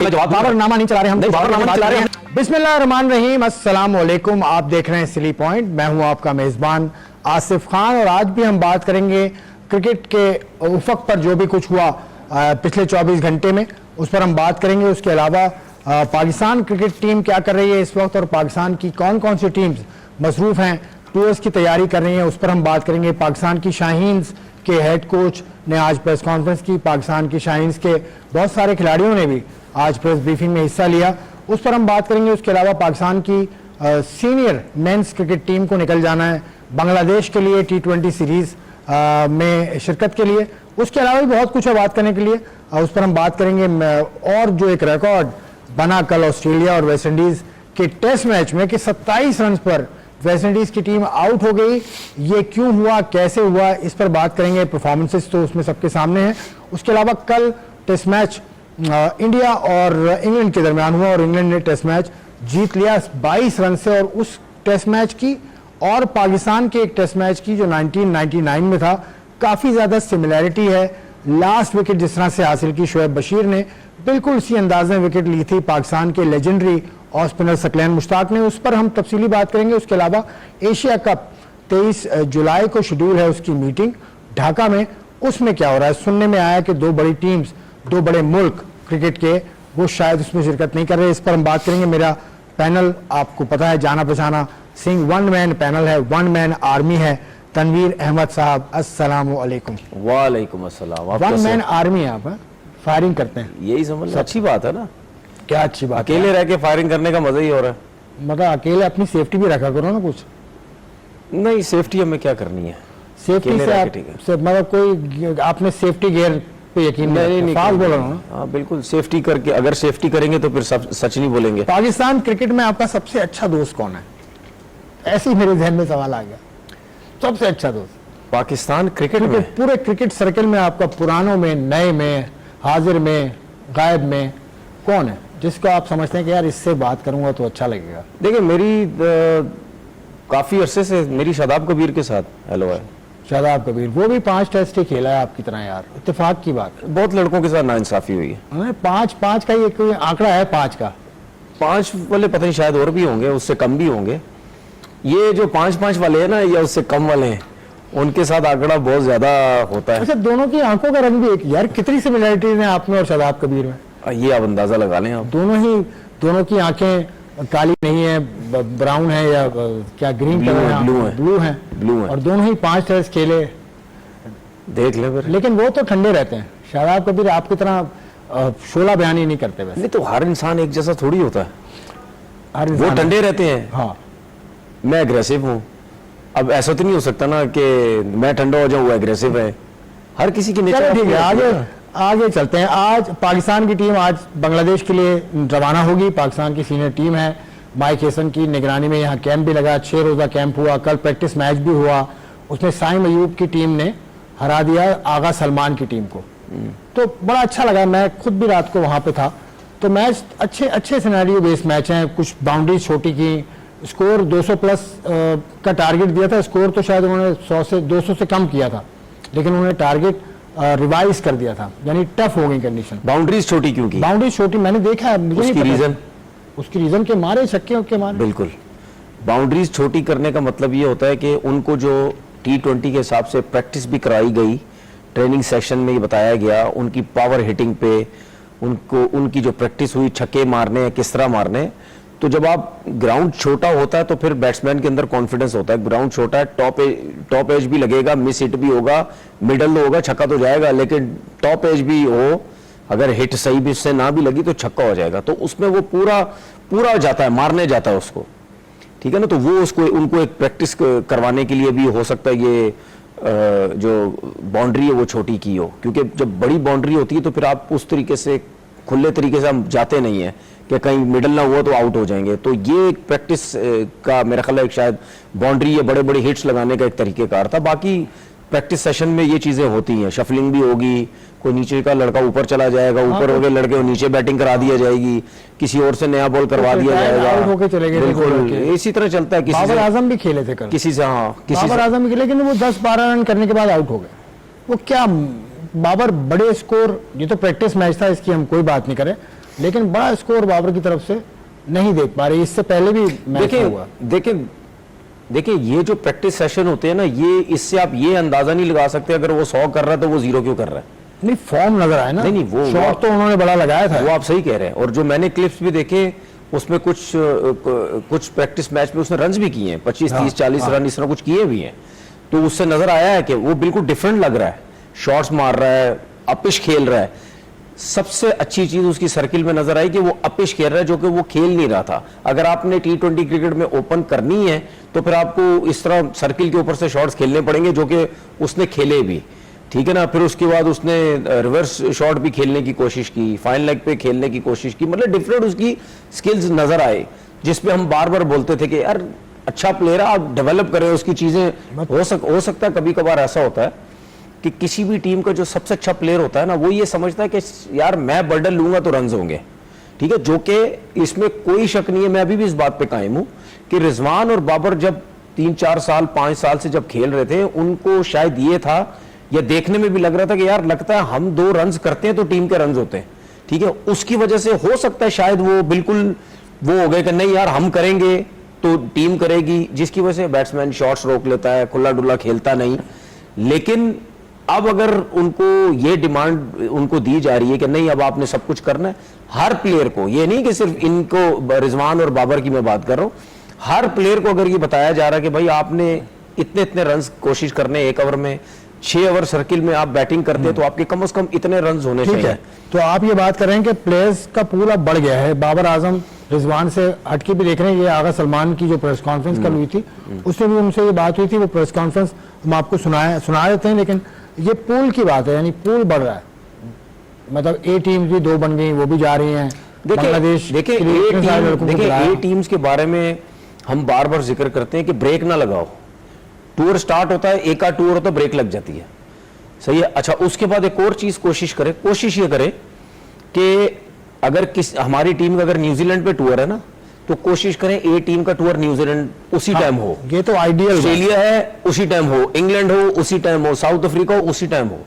बाबरनामा नहीं चला रहे हम, बाबरनामा चला रहे हैं। बिस्मिल्लाहिर्रहमानिर्रहीम, अस्सलाम वालेकुम। आप देख रहे हैं सिली पॉइंट, मैं हूं आपका मेजबान आसिफ खान और आज भी हम बात करेंगे क्रिकेट के उफक पर जो भी कुछ हुआ पिछले 24 घंटे में, उस पर हम बात करेंगे। उसके अलावा पाकिस्तान क्रिकेट टीम क्या कर रही है इस वक्त और पाकिस्तान की कौन कौन सी टीम्स मसरूफ हैं, टूर्स की तैयारी कर रही हैं, उस पर हम बात करेंगे। पाकिस्तान की शाहीन्स के हेड कोच ने आज प्रेस कॉन्फ्रेंस की, पाकिस्तान की शाहीन्स के बहुत सारे खिलाड़ियों ने भी आज प्रेस ब्रीफिंग में हिस्सा लिया, उस पर हम बात करेंगे। उसके अलावा पाकिस्तान की सीनियर मेंस क्रिकेट टीम को निकल जाना है बांग्लादेश के लिए T20 सीरीज में शिरकत के लिए। उसके अलावा भी बहुत कुछ है बात करने के लिए, उस पर हम बात करेंगे। और जो एक रिकॉर्ड बना कल ऑस्ट्रेलिया और वेस्ट इंडीज के टेस्ट मैच में कि 27 रन पर वेस्ट इंडीज की टीम आउट हो गई, ये क्यों हुआ, कैसे हुआ, इस पर बात करेंगे। परफॉर्मेंसेस तो उसमें सबके सामने हैं। उसके अलावा कल टेस्ट मैच इंडिया और इंग्लैंड के दरमियान हुआ और इंग्लैंड ने टेस्ट मैच जीत लिया 22 रन से, और उस टेस्ट मैच की और पाकिस्तान के एक टेस्ट मैच की जो 1999 में था काफ़ी ज़्यादा सिमिलैरिटी है। लास्ट विकेट जिस तरह से हासिल की शोएब बशीर ने, बिल्कुल इसी अंदाज में विकेट ली थी पाकिस्तान के legendary off spinner Saqlain Mushtaq ने, उस पर हम तफसीली बात करेंगे। उसके अलावा एशिया कप 23 जुलाई को शेड्यूल है उसकी मीटिंग ढाका में, उसमें क्या हो रहा है। सुनने में आया कि दो बड़ी टीम्स, दो बड़े मुल्क क्रिकेट के, वो शायद उसमें शिरकत नहीं कर रहे, इस पर हम बात करेंगे। मेरा पैनल आपको पता है, जाना पहचाना सिंह वन मैन पैनल है, वन मैन आर्मी है। तनवीर अहमद साहब, अस्सलाम वालेकुम। वालेकुम अस्सलाम। वन मैन आर्मी आप फायरिंग करते हैं, यही समझ, अच्छी बात है ना। क्या अच्छी बात, अकेले रह के फायरिंग करने का मजा ही हो रहा है। मतलब अकेले अपनी सेफ्टी भी रखा करो ना कुछ। नहीं, सेफ्टी हमें क्या करनी है, सेफ्टी से आप मतलब कोई आपने सेफ्टी गियर पे यकीन नहीं फास्ट बोल रहा हूँ। हाँ बिल्कुल, सेफ्टी करके, अगर सेफ्टी करेंगे तो फिर सच नहीं बोलेंगे। पाकिस्तान क्रिकेट में आपका सबसे अच्छा दोस्त कौन है, ऐसे ही मेरे जहन में सवाल आ गया। सबसे अच्छा दोस्त पाकिस्तान क्रिकेट में, पूरे क्रिकेट सर्कल में आपका, पुरानों में, नए में, हाजिर में, गायब में, कौन है जिसको आप समझते हैं कि यार इससे बात करूंगा तो अच्छा लगेगा। देखिए मेरी काफी अरसे से मेरी शादाब कबीर के साथ हेलो है। शादाब कबीर, वो भी 5 टेस्ट ही खेला है आपकी तरह यार, इत्तेफाक की बात। बहुत लड़कों के साथ नाइंसाफी हुई है। 5 का एक आंकड़ा है, 5 का। 5 वाले पता नहीं, शायद और भी होंगे, उससे कम भी होंगे। ये जो 5-5 वाले हैं ना, या उससे कम वाले हैं, उनके साथ आंकड़ा बहुत ज्यादा होता है। अच्छा, दोनों की आंखों का रंग भी एक यार, कितनी सिमिलैरिटीज हैं आप में और शादाब कबीर में, ये आप अंदाजा लगा लें। आप दोनों की आंखें काली नहीं है, ब्राउन है या क्या ग्रीन कलर है, ब्लू है, और दोनों ही 5 टेस्ट खेले, देख ले फिर। लेकिन वो तो ठंडे रहते हैं। शादाब कबीर आपकी तरह शोला बयानी नहीं करते वैसे। नहीं तो हर इंसान एक जैसा थोड़ी होता है, वो ठंडे रहते हैं। हाँ, मैं एग्रेसिव हूँ, अब ऐसा तो नहीं हो सकता ना कि मैं ठंडा हो जाऊँ वो एग्रेसिव है। हर किसी की नेचर। ठीक है, आगे चलते हैं। आज पाकिस्तान की टीम आज बांग्लादेश के लिए रवाना होगी। पाकिस्तान की सीनियर टीम है, माइक हेसन की निगरानी में यहाँ कैंप भी लगा, 6 रोजा कैंप हुआ, कल प्रैक्टिस मैच भी हुआ, उसमें साइम अयूब की टीम ने हरा दिया आगा सलमान की टीम को, तो बड़ा अच्छा लगा। मैं खुद भी रात को वहाँ पे था, तो मैच अच्छे सिनेरियो बेस्ड मैच हैं। कुछ बाउंड्रीज छोटी की, स्कोर 200 प्लस का टारगेट दिया था, स्कोर तो शायद उन्होंने 200 से कम किया था, लेकिन उन्होंने टारगेट रिवाइज कर दिया था, यानी टफ हो गई कंडीशन। बाउंड्रीज छोटी क्यों की? बाउंड्रीज छोटी मैंने देखा है, मुझे उसकी रीजन के मारे, छक्के के मारे। बिल्कुल, बाउंड्रीज छोटी करने का मतलब ये होता है कि उनको जो T20 के हिसाब से प्रैक्टिस भी कराई गई, ट्रेनिंग सेशन में ये बताया गया, उनकी पावर हिटिंग पे उनको, उनकी जो प्रैक्टिस हुई छक्के मारने किस तरह मारने, तो जब आप ग्राउंड छोटा होता है तो फिर बैट्समैन के अंदर कॉन्फिडेंस होता है। ग्राउंड छोटा है, टॉप एज भी लगेगा, मिस हिट भी होगा, मिडल होगा, छक्का तो जाएगा, लेकिन टॉप एज भी हो, अगर हिट सही भी उससे ना भी लगी तो छक्का हो जाएगा। तो उसमें वो पूरा जाता है, मारने जाता है उसको, ठीक है ना। तो वो उसको, उनको एक प्रैक्टिस करवाने के लिए भी हो सकता है ये जो बाउंड्री है वो छोटी की हो, क्योंकि जब बड़ी बाउंड्री होती है तो फिर आप उस तरीके से खुले तरीके से हम जाते नहीं है कि कहीं मिडल ना हुआ तो आउट हो जाएंगे। तो ये एक प्रैक्टिस का मेरा ख्याल है शायद बाउंड्री या बड़े बड़े हिट्स लगाने का एक तरीकेकार था। बाकी प्रैक्टिस सेशन में ये चीजें होती हैं, शफलिंग भी होगी, कोई नीचे का लड़का ऊपर चला जाएगा, ऊपर हो गए लड़के को नीचे बैटिंग करा दिया जाएगी, किसी और से नया बॉल करवा दिया जाएगा, बिल्कुल इसी तरह चलता है। बाबर आजम भी खेले थे किसी से, हाँ बाबर आजम भी खेले, लेकिन वो 10-12 रन करने के बाद आउट हो गए। वो क्या बाबर बड़े स्कोर, ये तो प्रैक्टिस मैच था, इसकी हम कोई बात नहीं करें, लेकिन बड़ा स्कोर बाबर की तरफ से नहीं देख पा रहे। इससे पहले भी मैच हुआ। देखिए ये जो प्रैक्टिस सेशन होते हैं ना, ये इससे आप ये अंदाजा नहीं लगा सकते अगर वो 100 कर रहा है तो वो 0 क्यों कर रहा है। नहीं, फॉर्म लग रहा है ना। नहीं वो शॉट तो उन्होंने बड़ा लगाया था। वो आप सही कह रहे हैं। और जो मैंने क्लिप्स भी देखे उसमें कुछ प्रैक्टिस मैच में उसने रन्स भी किए हैं, 25, 30, 40 रन इस तरह कुछ किए भी हैं। तो उससे नजर आया है कि वो बिल्कुल डिफरेंट लग रहा है, शॉट्स मार रहा है, अपिश खेल रहा है। सबसे अच्छी चीज उसकी सर्किल में नजर आई कि वो अपिश खेल रहा है, जो कि वो खेल नहीं रहा था। अगर आपने T20 क्रिकेट में ओपन करनी है तो फिर आपको इस तरह सर्किल के ऊपर से शॉट्स खेलने पड़ेंगे, जो कि उसने खेले भी, ठीक है ना। फिर उसके बाद उसने रिवर्स शॉट भी खेलने की कोशिश की, फाइन लेग पे खेलने की कोशिश की, मतलब डिफरेंट उसकी स्किल्स नजर आए, जिसपे हम बार बार बोलते थे कि यार अच्छा प्लेयर है, आप डेवलप करें उसकी चीजें। हो सकता है कभी कभार ऐसा होता है कि किसी भी टीम का जो सबसे अच्छा प्लेयर होता है ना, वो ये समझता है कि यार मैं बर्डन लूंगा तो रन्स होंगे, ठीक है, जो कि इसमें कोई शक नहीं है। मैं अभी भी इस बात पे कायम हूं कि रिजवान और बाबर जब 3-4 साल 5 साल से जब खेल रहे थे, उनको शायद ये था, या देखने में भी लग रहा था कि यार लगता है हम 2 रन्स करते हैं तो टीम के रन्स होते हैं, ठीक है। उसकी वजह से हो सकता है शायद वो बिल्कुल वो हो गए कि नहीं यार हम करेंगे तो टीम करेगी, जिसकी वजह से बैट्समैन शॉट्स रोक लेता है, खुला डुला खेलता नहीं। लेकिन अब अगर उनको ये डिमांड उनको दी जा रही है कि नहीं अब आपने सब कुछ करना है, हर प्लेयर को, ये नहीं कि सिर्फ इनको, रिजवान और बाबर की मैं बात कर रहा हूं, हर प्लेयर को अगर ये बताया जा रहा है कि भाई आपने इतने इतने रन्स कोशिश करने, 1 ओवर में 6 ओवर सर्किल में आप बैटिंग करते हैं तो आपके कम से कम इतने रन्स होने चाहिए। ठीक है, तो आप ये बात कर रहे हैं कि प्लेयर्स का पूल अब बढ़ गया है। बाबर आजम रिजवान से हटके भी देख रहे हैं। ये आगा सलमान की जो प्रेस कॉन्फ्रेंस कल हुई थी, उसमें भी उनसे ये बात हुई थी। वो प्रेस कॉन्फ्रेंस हम आपको सुना देते हैं, लेकिन ये पूल की बात है, यानी पूल बढ़ रहा है, मतलब ए टीम्स भी 2 बन गई, वो भी जा रही हैं। बांग्लादेश देखिए ए टीम्स के बारे में हम बार बार जिक्र करते हैं कि ब्रेक ना लगाओ। टूर स्टार्ट होता है, एक आध टूर होता है, ब्रेक लग जाती है, सही है। अच्छा, उसके बाद एक और चीज कोशिश ये करे कि अगर हमारी टीम का अगर न्यूजीलैंड पे टूर है ना, तो कोशिश करें ए टीम का टूर न्यूजीलैंड उसी टाइम हो। ये तो आइडियल, ऑस्ट्रेलिया है उसी टाइम हो, इंग्लैंड हो उसी टाइम हो, साउथ अफ्रीका हो उसी टाइम हो।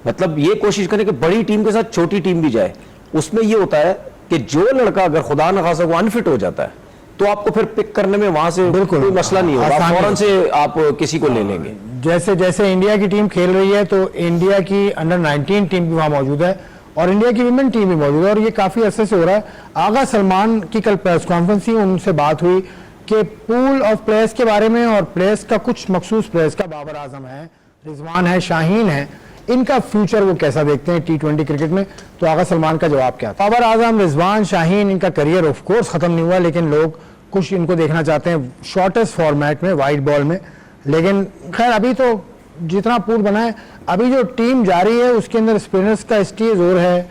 मतलब ये कोशिश करें कि बड़ी टीम के साथ छोटी टीम भी जाए। उसमें ये होता है कि जो लड़का अगर खुदा न खासा वो अनफिट हो जाता है, तो आपको फिर पिक करने में वहां से बिल्कुल कोई मसला नहीं होगा, आप फौरन से आप किसी को ले लेंगे। जैसे जैसे इंडिया की टीम खेल रही है, तो इंडिया की अंडर 19 टीम भी वहां मौजूद है और इंडिया की विमेन टीम भी मौजूद है, और ये काफी अरसे से हो रहा है। आगा सलमान की कल प्रेस कॉन्फ्रेंस थी, उनसे बात हुई कि पूल ऑफ प्लेयर्स के बारे में, और प्लेयर्स का कुछ मखसूस प्लेयर्स का, बाबर आजम है, रिजवान है, शाहीन है, इनका फ्यूचर वो कैसा देखते हैं T20 क्रिकेट में। तो आगा सलमान का जवाब क्या था? बाबर आजम, रिजवान, शाहीन, इनका करियर ऑफ कोर्स खत्म नहीं हुआ, लेकिन लोग कुछ इनको देखना चाहते हैं शॉर्टेस्ट फॉर्मेट में, वाइट बॉल में। लेकिन खैर अभी तो जितना पूल बना है, अभी जो टीम जा रही है उसके अंदर स्पिनर्स का इसलिए जोर है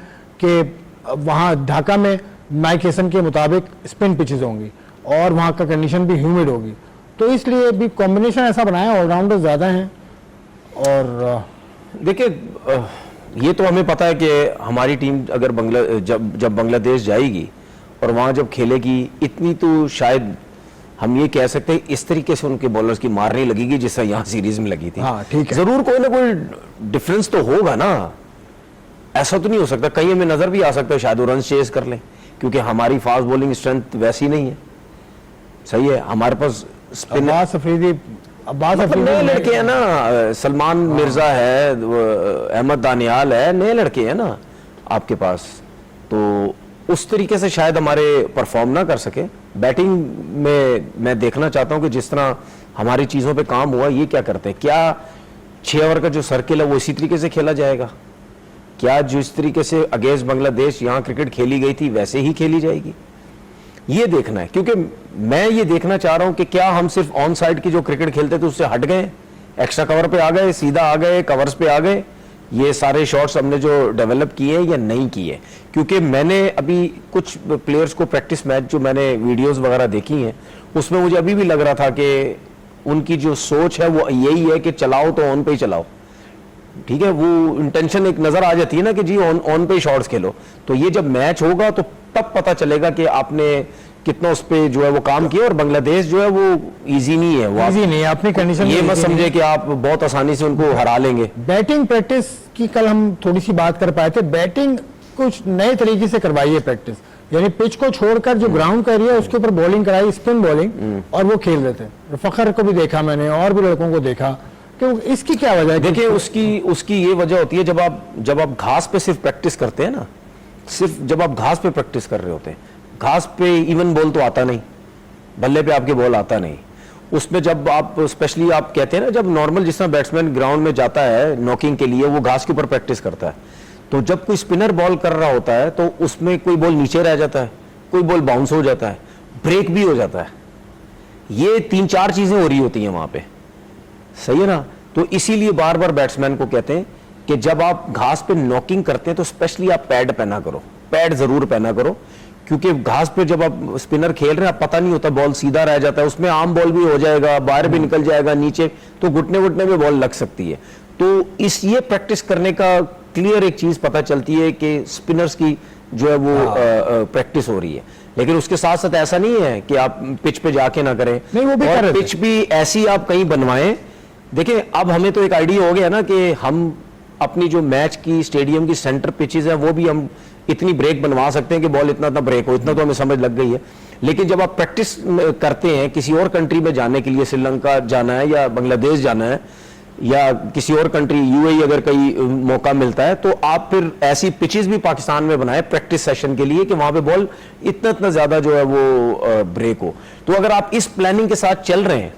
कि वहाँ ढाका में माइक हेसन के मुताबिक स्पिन पिचेस होंगी और वहाँ का कंडीशन भी ह्यूमिड होगी, तो इसलिए भी कॉम्बिनेशन ऐसा बनाया, ऑलराउंडर ज़्यादा हैं। और देखिए ये तो हमें पता है कि हमारी टीम अगर जब बांग्लादेश जाएगी और वहाँ जब खेलेगी, इतनी तो शायद हम ये कह सकते हैं इस तरीके से उनके बॉलर्स की मार नहीं लगेगी जिस तरह यहाँ सीरीज में लगी थी। हाँ, ठीक है। जरूर कोई ना कोई डिफरेंस तो होगा ना, ऐसा तो नहीं हो सकता। कहीं हमें नजर भी आ सकता है शायद वो रन चेज कर लें, क्योंकि हमारी फास्ट बॉलिंग स्ट्रेंथ वैसी नहीं है, सही है। हमारे पास अब्बास अफरीदी नए लड़के हैं ना, सलमान मिर्जा है, अहमद दानियाल है, नए लड़के हैं ना आपके पास, तो उस तरीके से शायद हमारे परफॉर्म ना कर सके। बैटिंग में मैं देखना चाहता हूं कि जिस तरह हमारी चीजों पे काम हुआ, ये क्या करते हैं, क्या 6 ओवर का जो सर्किल है वो इसी तरीके से खेला जाएगा, क्या जिस तरीके से अगेंस्ट बांग्लादेश यहाँ क्रिकेट खेली गई थी वैसे ही खेली जाएगी, ये देखना है। क्योंकि मैं ये देखना चाह रहा हूं कि क्या हम सिर्फ ऑन साइड की जो क्रिकेट खेलते थे उससे हट गए, एक्स्ट्रा कवर पे आ गए, सीधा आ गए, कवर्स पे आ गए, ये सारे शॉट्स हमने जो डेवलप किए या नहीं किए। क्योंकि मैंने अभी कुछ प्लेयर्स को प्रैक्टिस मैच जो मैंने वीडियोस वगैरह देखी हैं, उसमें मुझे अभी भी लग रहा था कि उनकी जो सोच है वो यही है कि चलाओ तो ऑन पे ही चलाओ, ठीक है। वो इंटेंशन एक नजर आ जाती है ना कि जी ऑन पे शॉट्स खेलो। तो ये जब मैच होगा तो तब पता चलेगा कि आपने कितना उस पे जो है वो काम किया। और बांग्लादेश जो है वो इजी नहीं है, वो इजी नहीं है अपनी कंडीशन, ये मत समझे कि आप बहुत आसानी से उनको हरा लेंगे। बैटिंग प्रैक्टिस की कल हम थोड़ी सी बात कर पाए थे। बैटिंग कुछ नए तरीके से करवाइए प्रैक्टिस, यानी पिच को छोड़कर जो ग्राउंड का एरिया है उसके ऊपर बॉलिंग कराई, स्पिन बॉलिंग, और वो खेल रहे थे। फखर को भी देखा मैंने और भी लड़कों को देखा कि इसकी क्या वजह है? देखिए उसकी ये वजह होती है, जब आप घास पे सिर्फ प्रैक्टिस करते हैं ना, सिर्फ जब आप घास पे प्रैक्टिस कर रहे होते हैं, घास पे इवन बॉल तो आता नहीं, बल्ले पे आपके बॉल आता नहीं, उसमें जब आप स्पेशली आप कहते हैं ना, जब नॉर्मल जिस तरह बैट्समैन ग्राउंड में जाता है नॉकिंग के लिए, वो घास के ऊपर प्रैक्टिस करता है, तो जब कोई स्पिनर बॉल कर रहा होता है तो उसमें कोई बॉल नीचे रह जाता है, कोई बॉल बाउंस हो जाता है, ब्रेक भी हो जाता है, ये 3-4 चीजें हो रही होती हैं वहां पे, सही है ना। तो इसीलिए बार बार बैट्समैन को कहते हैं कि जब आप घास पे नॉकिंग करते हैं तो स्पेशली आप पैड पहना करो, पैड जरूर पहना करो, क्योंकि घास पे जब आप स्पिनर खेल रहे हैं पता नहीं होता, बॉल सीधा रह जाता है, उसमें आम बॉल भी हो जाएगा, बाहर भी निकल जाएगा, नीचे तो घुटने में बॉल लग सकती है। तो ये प्रैक्टिस करने का क्लियर एक चीज पता चलती है कि स्पिनर्स की जो है वो प्रैक्टिस हो रही है, लेकिन उसके साथ साथ ऐसा नहीं है कि आप पिच पे जाके ना करें, नहीं वो भी और पिच भी ऐसी आप कहीं बनवाएं। देखिए अब हमें तो एक आइडिया हो गया ना कि हम अपनी जो मैच की स्टेडियम की सेंटर पिचेस है वो भी हम इतनी ब्रेक बनवा सकते हैं कि बॉल इतना ब्रेक हो, इतना तो हमें समझ लग गई है। लेकिन जब आप प्रैक्टिस करते हैं किसी और कंट्री में जाने के लिए, श्रीलंका जाना है या बांग्लादेश जाना है या किसी और कंट्री, यूएई अगर कहीं मौका मिलता है, तो आप फिर ऐसी पिचेस भी पाकिस्तान में बनाए प्रैक्टिस सेशन के लिए कि वहां पे बॉल इतना ज्यादा जो है वो ब्रेक हो। तो अगर आप इस प्लानिंग के साथ चल रहे हैं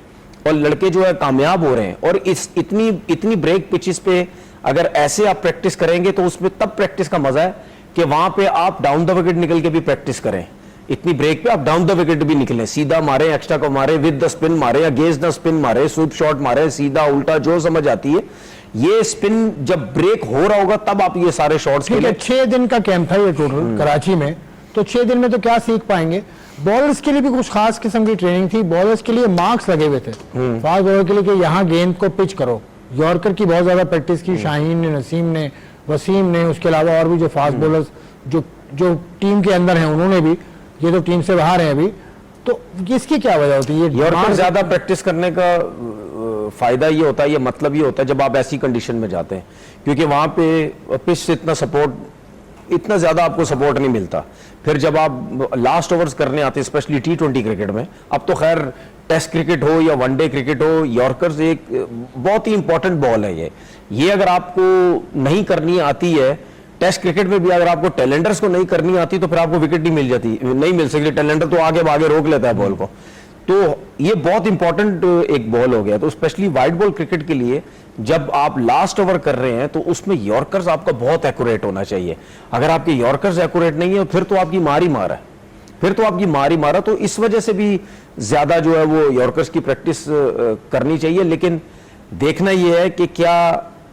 और लड़के जो है कामयाब हो रहे हैं, और इस इतनी ब्रेक पिचेस पे अगर ऐसे आप प्रैक्टिस करेंगे तो उसमें तब प्रैक्टिस का मजा है कि वहां पे आप डाउन द विकेट निकल के भी प्रैक्टिस करें, इतनी ब्रेक पे आप डाउन द विकेट भी निकलें, सीधा मारे, एक्स्ट्रा को मारे, विद द स्पिन मारे या गेज द स्पिन मारे, स्वीप शॉट मारे, सीधा उल्टा जो समझ आती है। ये स्पिन जब ब्रेक हो रहा होगा तब आप ये सारे शॉट्स खेलें। 6 दिन का कैंप था ये टोटल कराची में, तो 6 दिन में तो क्या सीख पाएंगे? बॉलर्स के लिए भी कुछ खास किस्म की ट्रेनिंग थी, बॉलर्स के लिए मार्क्स लगे हुए थे फास्ट बॉलर के लिए कि यहाँ गेंद को पिच करो। यॉर्कर की बहुत ज्यादा प्रैक्टिस की शाहीन ने, नसीम ने, वसीम ने, उसके अलावा और भी जो फास्ट बॉलर्स जो टीम के अंदर हैं उन्होंने भी, ये तो टीम से बाहर है अभी, तो इसकी क्या वजह होती है? यॉर्कर ज्यादा प्रैक्टिस करने का फायदा ये होता है, ये मतलब ये होता है जब आप ऐसी कंडीशन में जाते हैं, क्योंकि वहां पे पिच से इतना ज्यादा आपको सपोर्ट नहीं मिलता। फिर जब आप लास्ट ओवर्स करने आते हैं, स्पेशली T20 क्रिकेट में, अब तो खैर टेस्ट क्रिकेट हो या वनडे क्रिकेट हो, यॉर्कर्स एक बहुत ही इंपॉर्टेंट बॉल है। ये अगर आपको नहीं करनी आती है, टेस्ट क्रिकेट में भी अगर आपको टेलेंडर्स को नहीं करनी आती तो फिर आपको विकेट नहीं मिल सकती, टेलेंडर तो आगे रोक लेता है बॉल को। तो ये बहुत इंपॉर्टेंट एक बॉल हो गया। तो स्पेशली वाइड बॉल क्रिकेट के लिए जब आप लास्ट ओवर कर रहे हैं तो उसमें यॉर्कर्स आपका बहुत एक्यूरेट होना चाहिए। अगर आपके यॉर्कर्स एक्यूरेट नहीं है फिर तो आपकी मार ही मार है, तो इस वजह से भी ज्यादा जो है वो यॉर्कर्स की प्रैक्टिस करनी चाहिए। लेकिन देखना यह है कि क्या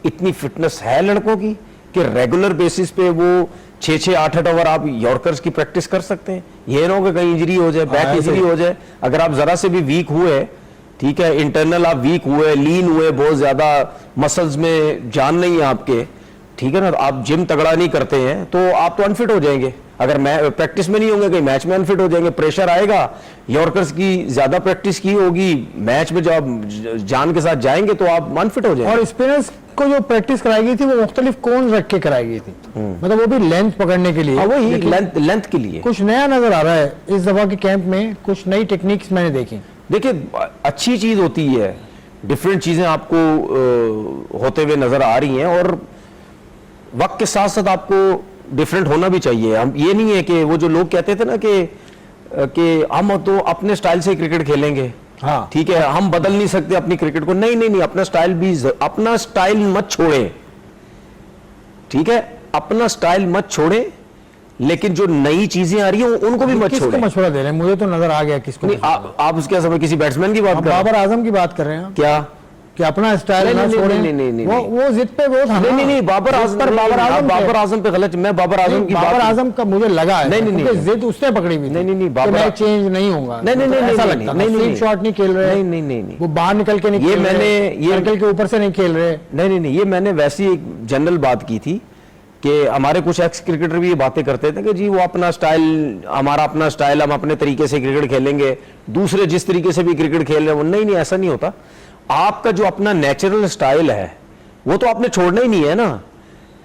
इतनी फिटनेस है लड़कों की कि रेगुलर बेसिस पे वो 6-6, 8-8 ओवर आप यॉर्कर्स की प्रैक्टिस कर सकते हैं। ये ना हो कि कहीं इंजरी हो जाए, बैक इंजरी हो जाए। अगर आप जरा से भी वीक हुए, ठीक है, इंटरनल आप वीक हुए, लीन हुए, बहुत ज्यादा मसल्स में जान नहीं है आपके, ठीक है ना, आप जिम तगड़ा नहीं करते हैं तो आप तो अनफिट हो जाएंगे। अगर प्रैक्टिस में नहीं होंगे कहीं मैच में अनफिट हो जाएंगे, प्रेशर आएगा। यॉर्कर्स की ज्यादा प्रैक्टिस की होगी, मैच में जब जान के साथ जाएंगे तो आप अनफिट हो जाएंगे। और स्पिनर्स को जो प्रैक्टिस कराई गई थी वो मुख्तलिफ कौन रख के कराई गई थी, मतलब वो भी लेंथ पकड़ने के लिए, वही लेंथ के लिए कुछ नया नजर आ रहा है इस दफा के कैंप में, कुछ नई टेक्निक्स मैंने देखी। देखिए अच्छी चीज होती है, डिफरेंट चीजें आपको होते हुए नजर आ रही हैं और वक्त के साथ साथ आपको डिफरेंट होना भी चाहिए। हम ये नहीं है कि वो जो लोग कहते थे ना कि हम तो अपने स्टाइल से क्रिकेट खेलेंगे, हाँ ठीक है, हम बदल नहीं सकते अपनी क्रिकेट को। नहीं, अपना स्टाइल मत छोड़े, ठीक है, अपना स्टाइल मत छोड़े, लेकिन जो नई चीजें आ रही हैं उनको भी मत छोड़े। मशवरा दे रहे हैं, मुझे तो नजर आ गया किसको। नहीं, आप उसके समय किसी बैट्समैन की बात कर रहे हैं? बाबर आजम की बात कर रहे हैं क्या कि अपना स्टाइल ना छोड़ें। नहीं, वो जिद पे वो था। नहीं, बाबर आजम पे गलत। मैं बाबर आजम की बाबर आजम का मुझे लगा है, नहीं, जिद उसने पकड़ी हुई। नहीं, मैं चेंज नहीं होऊंगा, ऐसा लगता है। स्वीप शॉट नहीं खेल रहे, नहीं, वो बाहर निकल के नहीं, ये सर्कल के ऊपर से नहीं खेल रहे। नहीं, ये मैंने वैसी एक जनरल बात की थी कि हमारे कुछ एक्स क्रिकेटर भी ये बातें करते थे कि जी वो अपना स्टाइल, हमारा अपना स्टाइल, हम अपने तरीके से क्रिकेट खेलेंगे, दूसरे जिस तरीके से भी क्रिकेट खेल रहे हैं वो। नहीं, ऐसा नहीं होता। आपका जो अपना नेचुरल स्टाइल है वो तो आपने छोड़ना ही नहीं है ना।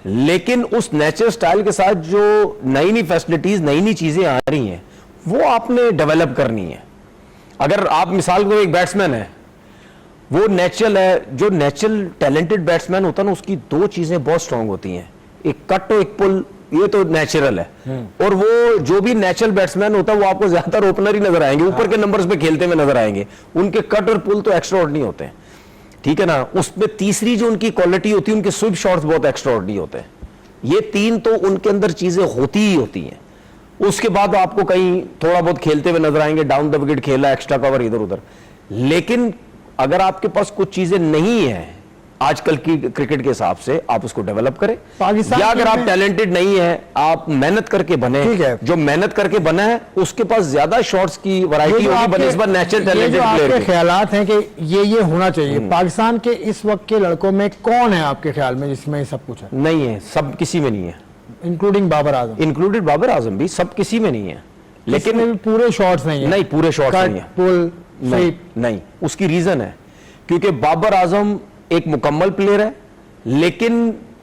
लेकिन उस नेचुरल स्टाइल के साथ जो नई नई फैसिलिटीज, नई नई चीजें आ रही हैं, वो आपने डेवलप करनी है। अगर आप मिसाल को एक बैट्समैन है, वो नेचुरल है, जो नेचुरल टैलेंटेड बैट्समैन होता है ना, उसकी दो चीजें बहुत स्ट्रांग होती हैं, एक कट और एक पुल, ये तो नेचुरल है। और वो जो भी नेचुरल बैट्समैन होता है वो आपको ज्यादातर ओपनर ही नजर आएंगे, ऊपर के नंबर्स पे खेलते हुए नजर आएंगे, उनके कट और पुल तो एक्स्ट्राऑर्डिनरी होते हैं, ठीक है ना। उसमें तीसरी जो उनकी क्वालिटी होती है, उनके स्विप शॉट्स बहुत एक्स्ट्राऑर्डिनरी होते हैं। ये तीन तो उनके अंदर चीजें होती ही होती हैं। उसके बाद आपको कहीं थोड़ा बहुत खेलते हुए नजर आएंगे, डाउन द विकेट खेला, एक्स्ट्रा कवर इधर उधर। लेकिन अगर आपके पास कुछ चीजें नहीं है आजकल की क्रिकेट के हिसाब से, आप उसको डेवलप करें। पाकिस्तान या अगर आप टैलेंटेड नहीं है, आप मेहनत करके बने, ठीक है। जो मेहनत करके बना है उसके पास ज्यादा शॉट्स की वैरायटी होगी बनिस्बत नेचुरल टैलेंटेड प्लेयर के ख्यालात हैं कि ये होना चाहिए। पाकिस्तान के इस वक्त के लड़कों में कौन है आपके ख्याल में जिसमें ये सब कुछ है? नहीं है, सब किसी में नहीं है, इंक्लूडिंग बाबर आजम। इंक्लूडेड बाबर आजम भी, सब किसी में नहीं है। लेकिन पूरे शॉट्स नहीं है। नहीं, पूरे शॉट्स नहीं है, पुल नहीं, नहीं। उसकी रीजन है क्योंकि बाबर आजम एक मुकम्मल प्लेयर है, लेकिन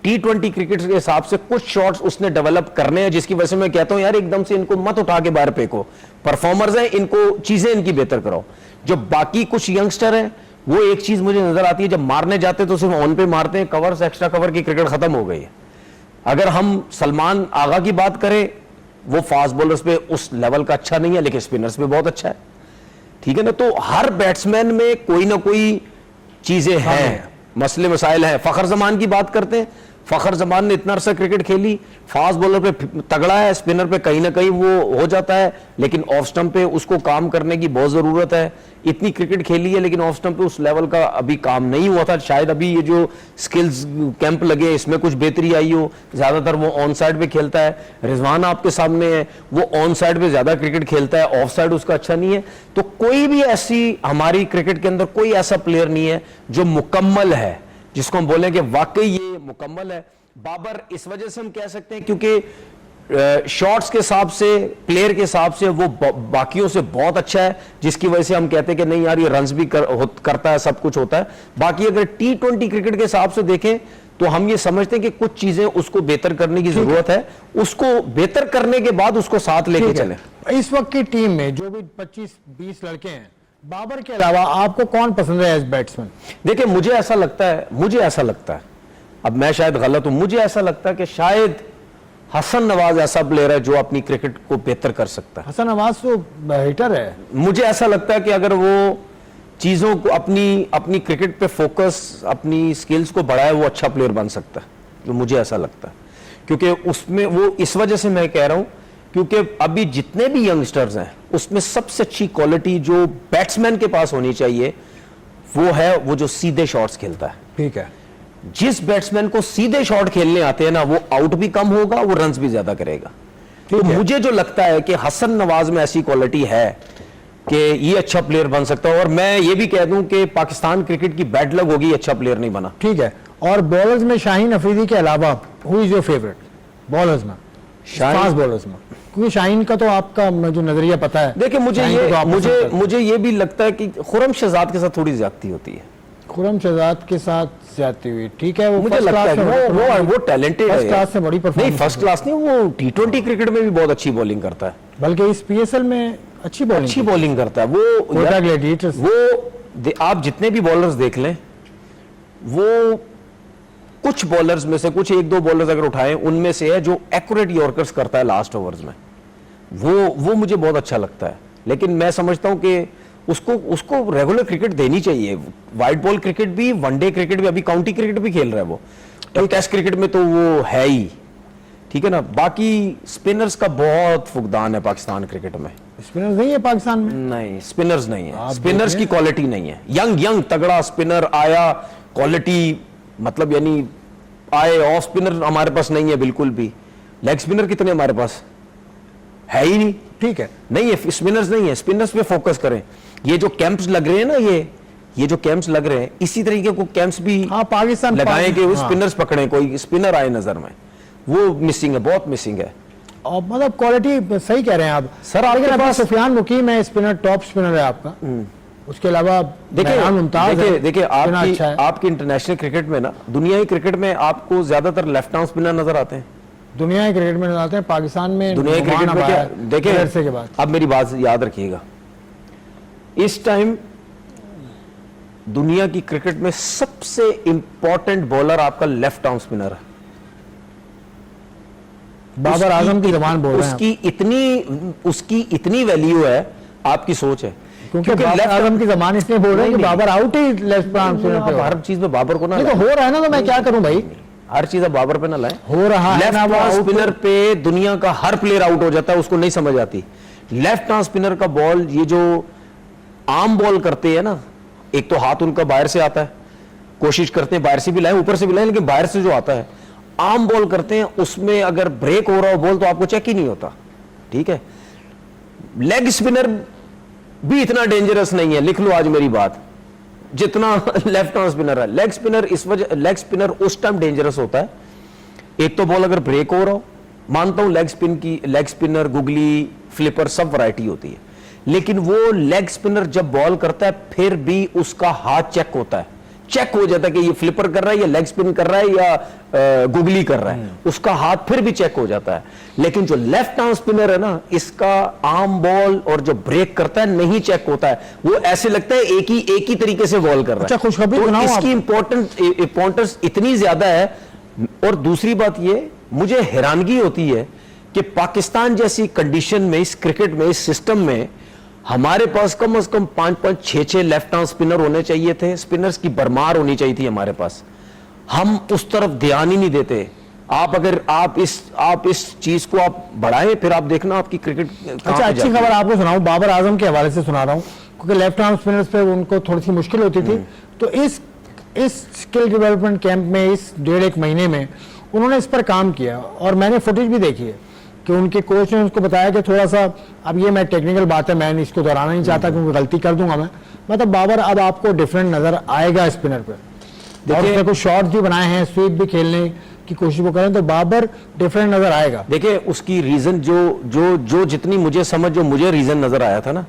T20 क्रिकेट के हिसाब से कुछ शॉट्स उसने डेवलप करने हैं, जिसकी वजह से मैं कहता हूं यार एकदम से इनको मत उठा के बाहर फेंको, परफॉर्मर्स हैं, इनको चीजें इनकी बेहतर कराओ। जो बाकी कुछ यंगस्टर हैं, वो एक चीज मुझे नजर आती है, जब मारने जाते तो सिर्फ ऑन पे मारते हैं, कवर से एक्स्ट्रा कवर की क्रिकेट खत्म हो गई है। अगर हम सलमान आगा की बात करें, वो फास्ट बॉलर्स पे उस लेवल का अच्छा नहीं है, लेकिन स्पिनर्स पे बहुत अच्छा है, ठीक है ना। तो हर बैट्समैन में कोई ना कोई चीजें हैं, मसले मसाइल हैं। फखर जमान की बात करते हैं, फखर जमान ने इतना अरसा क्रिकेट खेली, फास्ट बॉलर पे तगड़ा है, स्पिनर पे कहीं ना कहीं वो हो जाता है, लेकिन ऑफ स्टंप पे उसको काम करने की बहुत जरूरत है। इतनी क्रिकेट खेली है, लेकिन ऑफ स्टंप पे उस लेवल का अभी काम नहीं हुआ था। शायद अभी ये जो स्किल्स कैंप लगे, इसमें कुछ बेहतरी आई हो। ज्यादातर वो ऑन साइड पे खेलता है। रिजवान आपके सामने है, वो ऑन साइड पे ज्यादा क्रिकेट खेलता है, ऑफ साइड उसका अच्छा नहीं है। तो कोई भी ऐसी हमारी क्रिकेट के अंदर कोई ऐसा प्लेयर नहीं है जो मुकम्मल है, जिसको हम बोलें कि वाकई ये मुकम्मल है। बाबर इस वजह से हम कह सकते हैं क्योंकि शॉट्स के हिसाब से, प्लेयर के हिसाब से वो बाकियों से बहुत अच्छा है, जिसकी वजह से हम कहते हैं कि नहीं यार ये रन्स भी करता है, सब कुछ होता है। बाकी अगर T20 क्रिकेट के हिसाब से देखें तो हम ये समझते हैं कि कुछ चीजें उसको बेहतर करने की जरूरत है, उसको बेहतर करने के बाद उसको साथ लेके चले। इस वक्त की टीम में जो भी 25-20 लड़के हैं, बाबर के अलावा आपको कौन पसंद है एज बैट्समैन? देखिए मुझे ऐसा लगता है, अब मैं शायद गलत हूं, मुझे ऐसा लगता है कि शायद हसन नवाज ऐसा प्लेयर है जो अपनी क्रिकेट को बेहतर कर सकता है। हसन नवाज तो हिटर है। मुझे ऐसा लगता है कि अगर वो चीजों को अपनी क्रिकेट पे फोकस, अपनी स्किल्स को बढ़ाए, वो अच्छा प्लेयर बन सकता है। तो मुझे ऐसा लगता है क्योंकि उसमें वो, इस वजह से मैं कह रहा हूं क्योंकि अभी जितने भी यंगस्टर्स हैं उसमें सबसे अच्छी क्वालिटी जो बैट्समैन के पास होनी चाहिए वो है वो जो सीधे शॉट्स खेलता है। ठीक है, जिस बैट्समैन को सीधे शॉट खेलने आते हैं ना, वो आउट भी कम होगा, वो रन्स भी ज्यादा करेगा। तो मुझे जो लगता है कि हसन नवाज में ऐसी क्वालिटी है कि ये अच्छा प्लेयर बन सकता है। और मैं ये भी कह दूं कि पाकिस्तान क्रिकेट की बैड लक होगी, अच्छा प्लेयर नहीं बना। ठीक है। और बॉलर्स में शाहीन अफरीदी के अलावा who is your favourite bowlers में, फास्ट बॉलर्स में? क्योंकि शाहीन का तो आपका जो नजरिया पता है। देखिए मुझे ये भी लगता है कि खुरम शहजाद के साथ थोड़ी ज्यादती होती है। खुरम शहजाद के साथ ज्यादती हुई, ठीक है। वो मुझे लगता है वो टैलेंटेड है, फर्स्ट क्लास से बड़ी परफॉर्मेंस। नहीं, फर्स्ट क्लास नहीं, वो T20 क्रिकेट में भी बहुत अच्छी बॉलिंग करता है, बल्कि इस PSL में अच्छी बॉलिंग करता है। वो आप जितने भी बॉलर्स देख लें, वो कुछ बॉलर्स में से कुछ एक दो बॉलर्स अगर उठाएं, उनमें से है जो एक्यूरेट यॉर्कर्स करता है लास्ट ओवर्स में, वो मुझे बहुत अच्छा लगता है। लेकिन मैं समझता हूं कि उसको रेगुलर क्रिकेट देनी चाहिए। वाइट बॉल क्रिकेट भी, वनडे क्रिकेट भी, अभी काउंटी क्रिकेट भी खेल रहा है वो, तो टेस्ट क्रिकेट में तो वो है ही, ठीक है ना। बाकी स्पिनर्स का बहुत फुकदान है पाकिस्तान क्रिकेट में। स्पिनर्स नहीं है पाकिस्तान में? नहीं, स्पिनर्स नहीं है, स्पिनर्स की क्वालिटी नहीं है। यंग तगड़ा स्पिनर आया, क्वालिटी मतलब यानी आए, ऑफ स्पिनर हमारे पास नहीं है बिल्कुल भी। लेग स्पिनर कितने हमारे पास है ही नहीं, ठीक है, नहीं है, स्पिनर्स नहीं है। स्पिनर्स पे फोकस करें। ये जो कैंप्स लग रहे हैं ना, ये जो कैंप्स लग रहे हैं, इसी तरीके को कैंप्स भी पाकिस्तान लगाएं कि स्पिनर्स पकड़ें, कोई स्पिनर आए नजर में। वो मिसिंग है, बहुत मिसिंग है। और मतलब क्वालिटी सही कह रहे हैं आप सर। आपके पास सुफियान मुकीम है, स्पिनर, टॉप स्पिनर है आपका। उसके अलावा देखिए मुमताज देखिए है, देखिए स्पिनर आपकी अच्छा है। आपकी इंटरनेशनल क्रिकेट में ना, दुनियाई क्रिकेट में आपको ज्यादातर लेफ्ट आर्म स्पिनर नजर आते हैं। दुनिया के क्रिकेट में नजर आते हैं, पाकिस्तान में दुनिया नुमान क्रिकेट में अब क्या, आया है, देखिए अरसे के बाद। अब मेरी बात याद रखिएगा, इस टाइम दुनिया की क्रिकेट में सबसे इंपॉर्टेंट बॉलर आपका लेफ्ट आर्म स्पिनर है। बाबर आजम की जबान बोल रहे हैं उसकी इतनी वैल्यू है, आपकी सोच है। क्योंकि बाबर आजम की जबान इसलिए बोल रहे हैं कि बाबर आउट ही लेफ्ट आर्म स्पिनर पे हो रहा है। हर चीज में बाबर को ना नहीं तो हो रहा है ना, तो मैं क्या करूं भाई, हर चीज अब बाबर पे ना लाए। हो रहा है लेफ्ट ना, वो आर्म out स्पिनर पे दुनिया का हर प्लेयर आउट हो जाता है, उसको नहीं समझ आती। लेफ्ट आर्म स्पिनर का बॉल, ये जो आर्म बॉल करते हैं ना, एक तो हाथ उनका बाहर से आता है, कोशिश करते हैं बाहर से भी लाए ऊपर से भी लाए, लेकिन बाहर से जो आता है आर्म बॉल करते हैं, उसमें अगर ब्रेक हो रहा हो बॉल तो आपको चेक ही नहीं होता। ठीक है, लेग स्पिनर भी इतना डेंजरस नहीं है, लिख लो आज मेरी बात, जितना लेफ्ट आर्म स्पिनर है। लेग स्पिनर इस वजह, लेग स्पिनर उस टाइम डेंजरस होता है, एक तो बॉल अगर ब्रेक हो रहा हो, मानता हूं लेग स्पिन की, लेग स्पिनर, गुगली, फ्लिपर सब वैरायटी होती है, लेकिन वो लेग स्पिनर जब बॉल करता है फिर भी उसका हाथ चेक होता है, चेक हो जाता है कि ये फ्लिपर कर रहा है या लेग स्पिन कर रहा है या गुगली कर रहा है, उसका हाथ फिर भी चेक हो जाता है। लेकिन जो लेफ्ट आर्म स्पिनर है ना, इसका आर्म बॉल और जो ब्रेक करता है नहीं चेक होता है, वो ऐसे लगता है एक ही तरीके से बॉल कर रहा है। अच्छा, खुशखबरी तो सुनाओ इसकी इंपॉर्टेंस इतनी ज्यादा है। और दूसरी बात ये मुझे हैरानगी होती है कि पाकिस्तान जैसी कंडीशन में, इस क्रिकेट में, इस सिस्टम में हमारे पास कम से कम 5-5, 6-6 लेफ्ट आर्म स्पिनर होने चाहिए थे, स्पिनर्स की भरमार होनी चाहिए थी हमारे पास। हम उस तरफ ध्यान ही नहीं देते। अगर आप इस चीज को आप बढ़ाएं, फिर आप देखना आपकी क्रिकेट। अच्छा, अच्छी खबर आपको सुनाऊं, बाबर आजम के हवाले से सुना रहा हूं, क्योंकि लेफ्ट आर्म स्पिनर्स पे उनको थोड़ी सी मुश्किल होती थी, तो इस स्किल डेवलपमेंट कैंप में, इस 1.5 महीने में उन्होंने इस पर काम किया, और मैंने फुटेज भी देखी है कि उनके कोच ने उसको बताया कि थोड़ा सा, अब ये मैं टेक्निकल बात है, मैं इसको दोहराना नहीं चाहता क्योंकि गलती कर दूंगा मैं, मतलब बाबर अब आपको डिफरेंट नजर आएगा स्पिनर पे। देखिए कुछ शॉट्स भी बनाए हैं, स्वीप भी खेलने की कोशिश वो करें, तो बाबर डिफरेंट नजर आएगा। देखिए उसकी रीजन जो जितनी मुझे समझ, जो मुझे रीजन नजर आया था ना,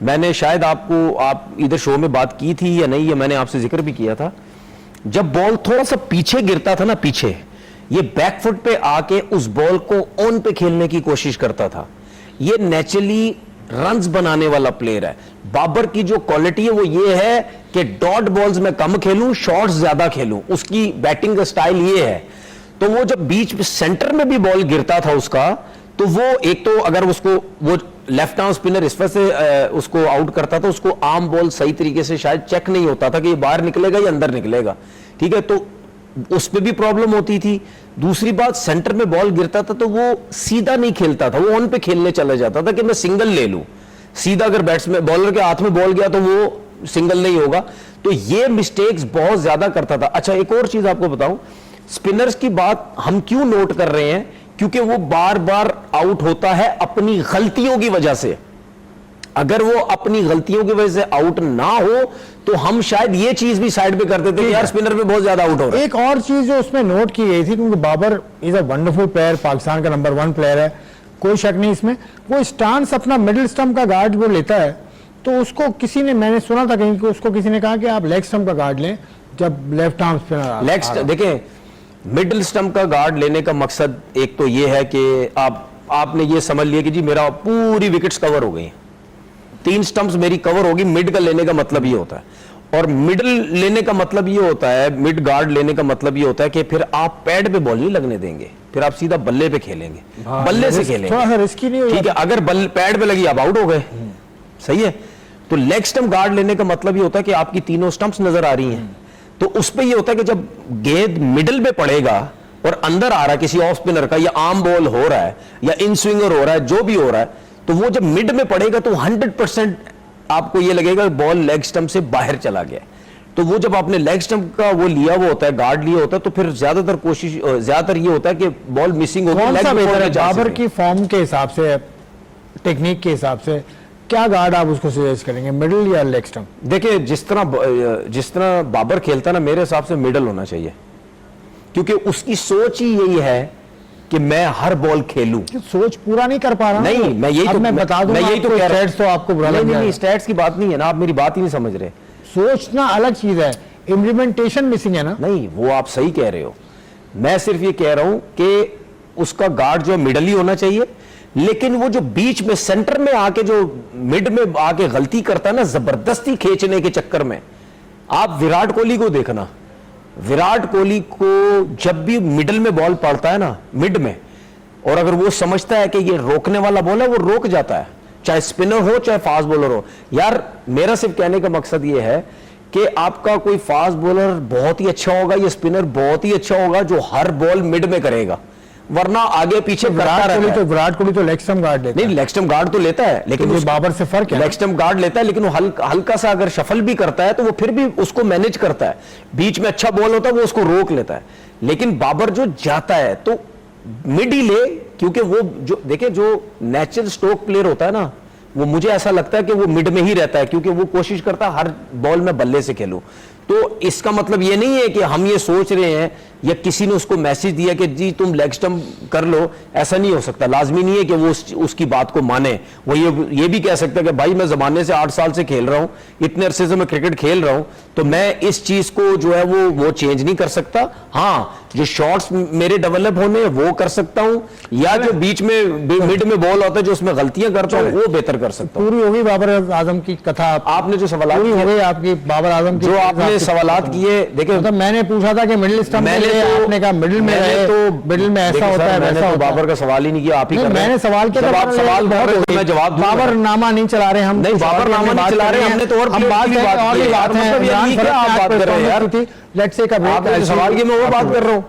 मैंने शायद आप इधर शो में बात की थी या नहीं, ये मैंने आपसे जिक्र भी किया था, जब बॉल थोड़ा सा पीछे गिरता था ना, पीछे, ये बैकफुट पे आके उस बॉल को ऑन पे खेलने की कोशिश करता था। ये नेचुरली रन्स बनाने वाला प्लेयर है। बाबर की जो क्वालिटी है वो ये है कि डॉट बॉल्स में कम खेलूं, शॉट्स ज्यादा खेलूं, उसकी बैटिंग का स्टाइल ये है। तो वो जब बीच में सेंटर में भी बॉल गिरता था उसका, तो वो एक तो अगर उसको वो लेफ्ट आर्म स्पिनर इस वजह से उसको आउट करता था, उसको आर्म बॉल सही तरीके से शायद चेक नहीं होता था कि ये बाहर निकलेगा या अंदर निकलेगा। ठीक है, तो उस पे भी प्रॉब्लम होती थी। दूसरी बात, सेंटर में बॉल गिरता था तो वो सीधा नहीं खेलता था, वो ऑन पे खेलने चला जाता था कि मैं सिंगल ले लूं। सीधा अगर बैट्समैन बॉलर के हाथ में बॉल गया तो वो सिंगल नहीं होगा। तो ये मिस्टेक्स बहुत ज्यादा करता था। अच्छा, एक और चीज आपको बताऊं, स्पिनर्स की बात हम क्यों नोट कर रहे हैं, क्योंकि वो बार बार आउट होता है अपनी गलतियों की वजह से। अगर वो अपनी गलतियों की वजह से आउट ना हो तो हम शायद ये चीज भी साइड पे करते थे, यार स्पिनर पे बहुत ज्यादा आउट हो रहा है। एक और चीज जो उसमें नोट की गई थी, क्योंकि Babar is a wonderful player, Pakistan का नंबर 1 प्लेयर है, कोई शक नहीं इसमें। वो स्टांस अपना मिडिल स्टंप का गार्ड वो लेता है, तो उसको किसी ने, मैंने सुना था कहीं कि उसको किसी ने कहा कि आप लेग स्टंप का गार्ड लें जब लेफ्ट आर्म स्पिनर लेग। देखिए, मिडिल स्टंप का गार्ड लेने का मकसद एक तो ये है कि आपने ये समझ लिया कि जी मेरा पूरी विकेट्स कवर हो गई, 3 स्टंप्स मेरी कवर होगी। मिड का लेने का मतलब ये होता है, और मिडिल लेने का मतलब ये होता है, मिड गार्ड लेने का मतलब ये होता है कि फिर आप पैड पे बॉल नहीं लगने देंगे, फिर आप सीधा बल्ले पे खेलेंगे, बल्ले से खेलेंगे, थोड़ा सा रिस्की नहीं होगा। ठीक है, अगर पैड पे लगी आप आउट हो गए, सही है। तो लेग स्टंप गार्ड लेने का मतलब ये होता है कि आपकी तीनों स्टंप्स नजर आ रही हैं, तो उस पे ये होता है कि जब गेंद मिडिल में पड़ेगा और अंदर आ रहा है किसी ऑफ स्पिनर का, या आर्म बॉल हो रहा है या इन स्विंगर हो रहा है, जो भी हो रहा है, तो वो जब मिड में पड़ेगा तो 100% आपको ये लगेगा बॉल लेग स्टंप से बाहर चला गया। तो वो जब आपने लेग स्टंप का वो लिया वो होता है, गार्ड लिया होता है, तो फिर ज्यादातर ये होता है कि बॉल मिसिंग होती है। कौन सा बेहतर है बाबर की फॉर्म के हिसाब से, टेक्निक के हिसाब से, क्या गार्ड आप उसको सजेस्ट करेंगे, मिडिल या लेग स्टंप? देखिए, जिस तरह बाबर खेलता ना, मेरे हिसाब से मिडिल होना चाहिए, क्योंकि उसकी सोच ही यही है कि मैं हर बॉल खेलूं। सोच पूरा नहीं कर पा रहा हूं। नहीं, मैं यही अब तो मैं बता दूं, मैं यही तो कह रहा हूं। तो आपको बुरा लग नहीं, जाएगा। स्टैट्स की बात नहीं है ना, आप मेरी बात ही नहीं समझ रहे। सोचना अलग चीज है, इम्प्लीमेंटेशन मिसिंग है ना। नहीं, वो आप सही कह रहे हो। मैं सिर्फ ये कह रहा हूं कि उसका गार्ड जो मिडल ही होना चाहिए, लेकिन वो जो बीच में सेंटर में आके जो मिड में आके गलती करता है ना, जबरदस्ती खींचने के चक्कर में। आप विराट कोहली को देखना, विराट कोहली को जब भी मिडल में बॉल पड़ता है ना, मिड में, और अगर वो समझता है कि ये रोकने वाला बॉल है, वो रोक जाता है, चाहे स्पिनर हो चाहे फास्ट बॉलर हो। यार मेरा सिर्फ कहने का मकसद ये है कि आपका कोई फास्ट बॉलर बहुत ही अच्छा होगा या स्पिनर बहुत ही अच्छा होगा जो हर बॉल मिड में करेगा, वरना आगे पीछे करता रहता है। विराट कोहली तो लेग स्टंप गार्ड लेता है। नहीं, लेग स्टंप गार्ड तो लेता है, लेकिन तो बाबर से फर्क है। लेग स्टंप गार्ड लेता है, लेकिन वो हल्का सा अगर शफल भी करता है तो वो फिर भी उसको मैनेज करता है। बीच में अच्छा बॉल होता है वो उसको रोक लेता है। लेकिन बाबर जो जाता है तो मिड ही ले, क्योंकि वो जो देखे जो नेचुरल स्ट्रोक प्लेयर होता है ना, वो मुझे ऐसा लगता है कि वो मिड में ही रहता है, क्योंकि वो कोशिश करता है हर बॉल में बल्ले से खेलूं। तो इसका मतलब ये नहीं है कि हम ये सोच रहे हैं या किसी ने उसको मैसेज दिया कि जी तुम लेग स्टंप कर लो, ऐसा नहीं हो सकता। लाजमी नहीं है कि वो उसकी बात को माने। वो ये भी कह सकता है कि भाई मैं जमाने से 8 साल से खेल रहा हूं, इतने अरसे से मैं क्रिकेट खेल रहा हूं, तो मैं इस चीज को जो है वो चेंज नहीं कर सकता। हाँ, जो शॉट्स मेरे डेवलप होने वो कर सकता हूं, या जो बीच में मिड में बॉल होता है जो उसमें गलतियां करता हूं वो बेहतर कर सकता हूं। पूरी होगी बाबर आजम की कथा। आपने जो सवाल पूरी हो गई आपकी बाबर आजम की, जो आपने सवालात किए, देखिए मतलब मैंने पूछा था कि मिडिल स्टंप में आपने कहा मिडिल में रहे, तो मिडिल में ऐसा होता है वैसा होता है। बाबर का सवाल ही नहीं किया, आप ही कर रहे हैं। मैंने सवाल किया, आप सवाल कर रहे हो, मैं जवाब दूंगा। बाबर नामा नहीं चला रहे हम। नहीं, बाबर नामा नहीं चला रहे, हमने तो और हम बात की बात है। मतलब ये नहीं कि आप बात कर रहे हैं यार। Let's take a break. आपने सवाल की मैं वो बात कर रहा हूं।